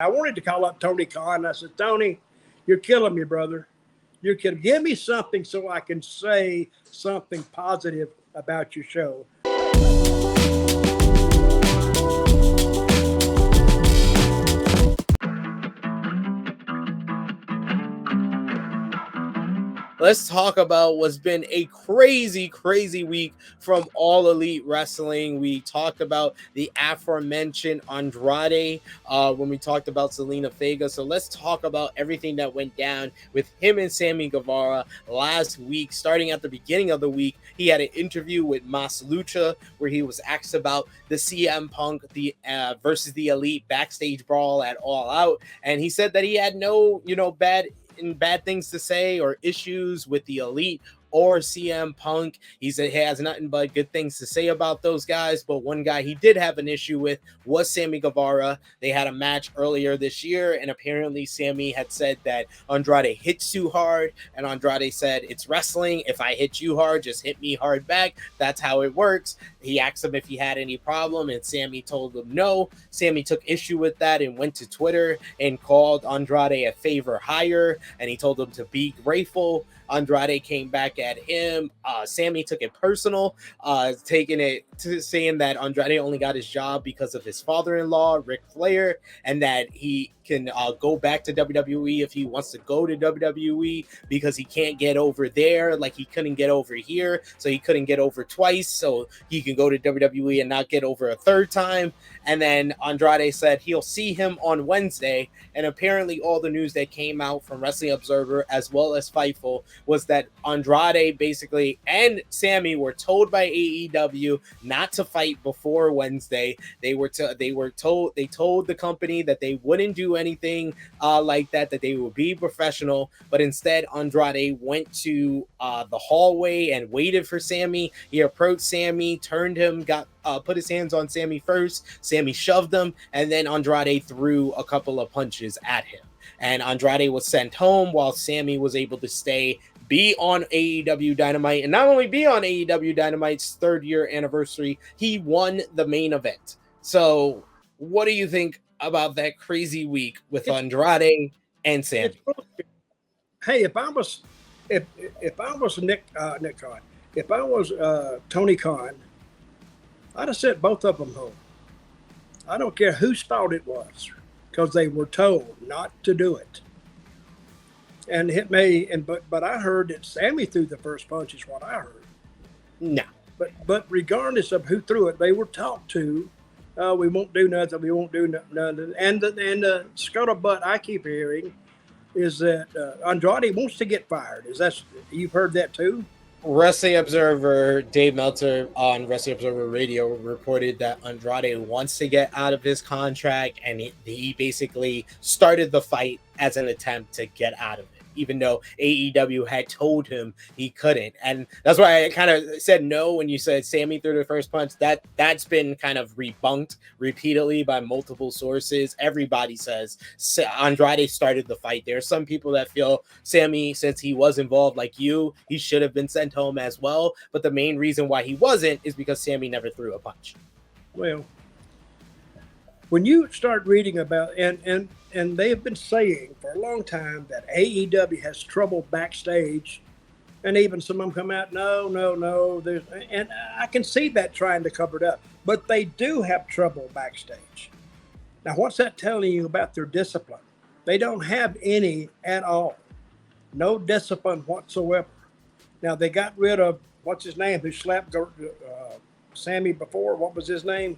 I wanted to call up Tony Khan. I said, Tony, you're killing me, brother. You're kidding. Give me something so I can say something positive about your show. Let's talk about what's been a crazy week from All Elite Wrestling. We talked about the aforementioned Andrade when we talked about Zelina Vega. So let's talk about everything that went down with him and Sammy Guevara last week. Starting at the beginning of the week, he had an interview with Mas Lucha where he was asked about the CM Punk versus the Elite backstage brawl at All Out, and he said that he had no, bad things to say or issues with the Elite or CM Punk. He said he has nothing but good things to say about those guys, but one guy he did have an issue with was Sammy Guevara. They had a match earlier this year, and apparently Sammy had said that Andrade hits too hard, and Andrade said, it's wrestling. If I hit you hard, just hit me hard back. That's how it works. He asked him if he had any problem, and Sammy told him no. Sammy took issue with that and went to Twitter and called Andrade a favor hire, and he told him to be grateful. Andrade came back at him. Sammy took it personal, taking it to saying that Andrade only got his job because of his father-in-law, Ric Flair, and that he can go back to WWE if he wants to go to WWE because he can't get over there like he couldn't get over here, so he couldn't get over twice, so he can go to WWE and not get over a third time. And then Andrade said he'll see him on Wednesday, and apparently all the news that came out from Wrestling Observer as well as Fightful was that Andrade basically and Sammy were told by AEW not to fight before Wednesday. They told the company that they wouldn't do anything like that they would be professional, but instead Andrade went to the hallway and waited for Sammy. He approached Sammy, turned him, put his hands on Sammy first. Sammy shoved him, and then Andrade threw a couple of punches at him. And Andrade was sent home while Sammy was able to be on AEW Dynamite, and not only be on AEW Dynamite's 3rd year anniversary, he won the main event. So what do you think about that crazy week with Andrade and Sammy? Hey, if I was Nick Khan, if I was Tony Khan, I'd have sent both of them home. I don't care whose fault it was, because they were told not to do it. And hit me, but I heard that Sammy threw the first punch is what I heard. No. But regardless of who threw it, they were talked to. We won't do nothing. We won't do nothing. And the scuttlebutt I keep hearing is that Andrade wants to get fired. You've heard that too? Wrestling Observer, Dave Meltzer on Wrestling Observer Radio reported that Andrade wants to get out of his contract, and he basically started the fight as an attempt to get out of it, even though AEW had told him he couldn't. And that's why I kind of said no when you said Sammy threw the first punch. That's been kind of rebunked repeatedly by multiple sources. Everybody says Andrade started the fight. There are some people that feel Sammy, since he was involved like you, he should have been sent home as well. But the main reason why he wasn't is because Sammy never threw a punch. Well, when you start reading about, and they have been saying for a long time that AEW has trouble backstage, and even some of them come out, no, and I can see that trying to cover it up, but they do have trouble backstage. Now, what's that telling you about their discipline? They don't have any at all. No discipline whatsoever. Now, they got rid of, what's his name, who slapped Sammy before? What was his name?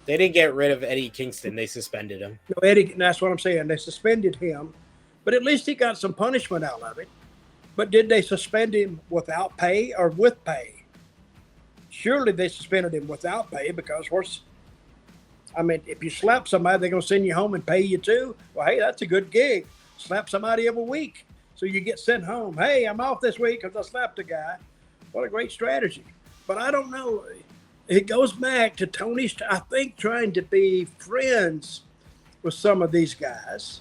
They didn't get rid of Eddie Kingston. They suspended him. No, Eddie, that's what I'm saying. They suspended him, but at least he got some punishment out of it. But did they suspend him without pay or with pay? Surely they suspended him without pay, because if you slap somebody, they're going to send you home and pay you too. Well, hey, that's a good gig. Slap somebody every week, so you get sent home. Hey, I'm off this week because I slapped a guy. What a great strategy. But I don't know. It goes back to Tony's, I think, trying to be friends with some of these guys,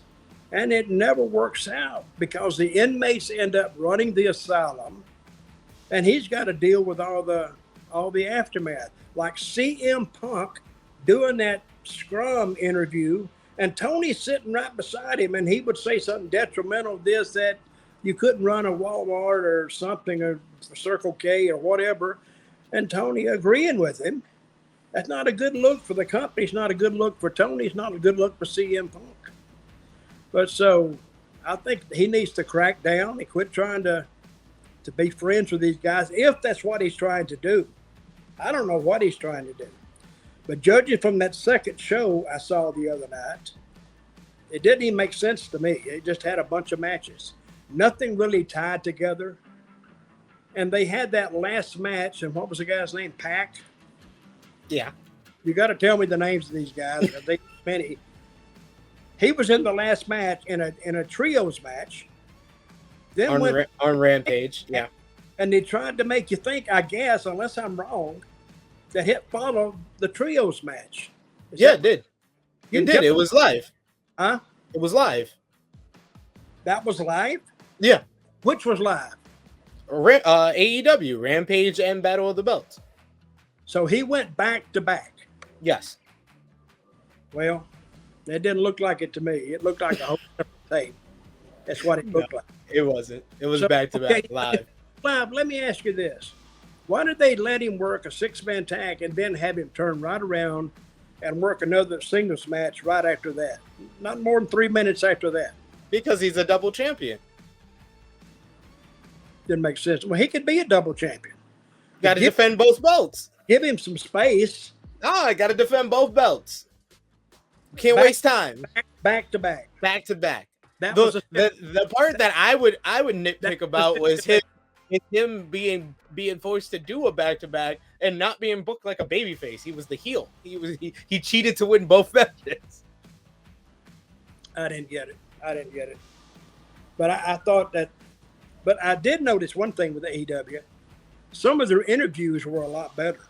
and it never works out because the inmates end up running the asylum, and he's got to deal with all the aftermath. Like CM Punk doing that Scrum interview And Tony's sitting right beside him, and he would say something detrimental, this, that, you couldn't run a Walmart or something, or Circle K or whatever. And Tony agreeing with him. That's not a good look for the company. It's not a good look for Tony. It's not a good look for CM Punk. But so I think he needs to crack down and quit trying to be friends with these guys, if that's what he's trying to do. I don't know what he's trying to do. But judging from that second show I saw the other night, it didn't even make sense to me. It just had a bunch of matches. Nothing really tied together. And they had that last match, and what was the guy's name? Pac? Yeah. You got to tell me the names of these guys. I think many. He was in the last match in a trios match. Then on Rampage, yeah. And they tried to make you think, I guess, unless I'm wrong, that it followed the trios match. It did. It did. It was live. Huh? It was live. That was live? Yeah. Which was live? AEW, Rampage and Battle of the Belts. So he went back to back. Yes. Well, it didn't look like it to me. It looked like a whole different tape. That's what it looked like. It wasn't. It was back to back live. Live, let me ask you this. Why did they let him work a 6-man tag and then have him turn right around and work another singles match right after that? Not more than 3 minutes after that. Because he's a double champion. Didn't make sense. Well, he could be a double champion. Got to defend both belts. Give him some space. I got to defend both belts. Can't waste time. Back to back. Back to back. The part that I would nitpick about was him being forced to do a back to back and not being booked like a babyface. He was the heel. He cheated to win both matches. I didn't get it. But I thought that. But I did notice one thing with AEW. Some of their interviews were a lot better.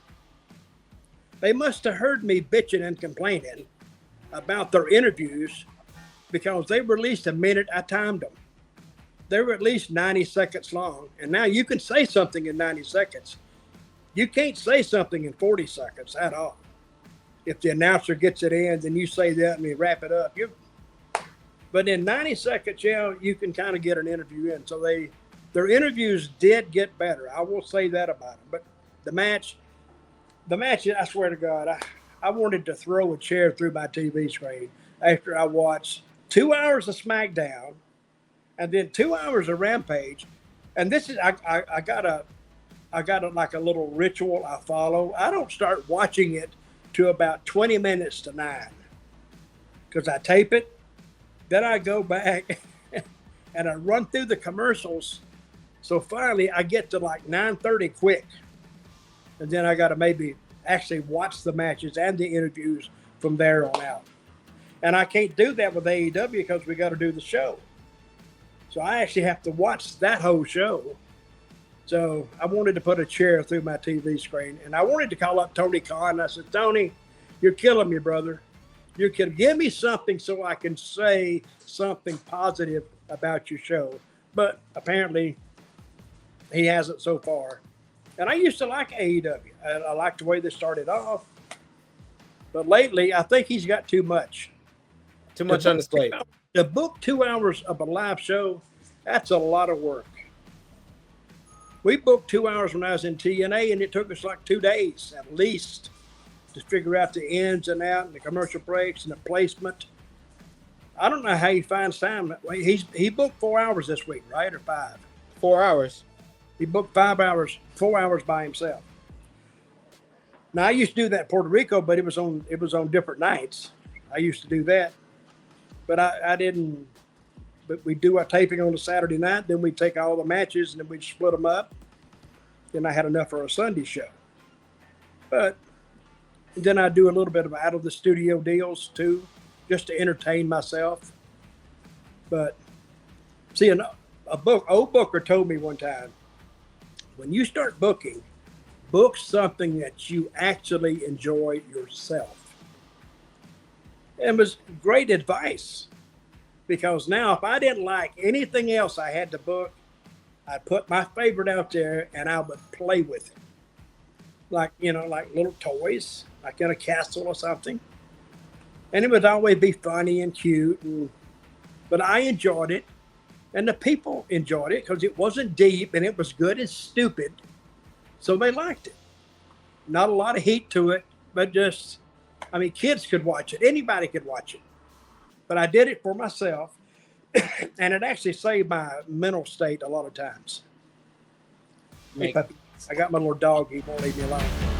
They must have heard me bitching and complaining about their interviews, because they released a minute. I timed them. They were at least 90 seconds long. And now you can say something in 90 seconds. You can't say something in 40 seconds at all. If the announcer gets it in, then you say that and you wrap it up. But in 90 seconds, you can kind of get an interview in. So their interviews did get better. I will say that about it. But the match, I swear to God, I wanted to throw a chair through my TV screen after I watched 2 hours of SmackDown and then 2 hours of Rampage. And this is, I got a like a little ritual I follow. I don't start watching it to about 20 minutes to 9, because I tape it. Then I go back and I run through the commercials. So finally I get to like 9:30 quick. And then I got to maybe actually watch the matches and the interviews from there on out. And I can't do that with AEW because we got to do the show. So I actually have to watch that whole show. So I wanted to put a chair through my TV screen. And I wanted to call up Tony Khan. I said, Tony, you're killing me, brother. You can give me something so I can say something positive about your show. But apparently he hasn't so far. And I used to like AEW. I liked the way they started off. But lately, I think he's got too much. Too much on his plate. To book 2 hours of a live show, that's a lot of work. We booked 2 hours when I was in TNA, and it took us like 2 days at least to figure out the ins and outs and the commercial breaks and the placement. I don't know how he finds time. He booked 4 hours this week, right, or 5? 4 hours. He booked 5 hours, 4 hours by himself. Now I used to do that in Puerto Rico, but it was on different nights. I used to do that, but I didn't. But we do our taping on a Saturday night, then we take all the matches and then we split them up. Then I had enough for a Sunday show. But then I do a little bit of out of the studio deals too, just to entertain myself. But see, old booker told me one time, when you start booking, book something that you actually enjoy yourself. And it was great advice, because now if I didn't like anything else I had to book, I'd put my favorite out there and I would play with it. Like little toys, like in a castle or something. And it would always be funny and cute. But I enjoyed it. And the people enjoyed it because it wasn't deep and it was good and stupid. So they liked it. Not a lot of heat to it, but just, I mean, kids could watch it. Anybody could watch it. But I did it for myself. And it actually saved my mental state a lot of times. Hey, puppy. I got my little dog. He won't leave me alone.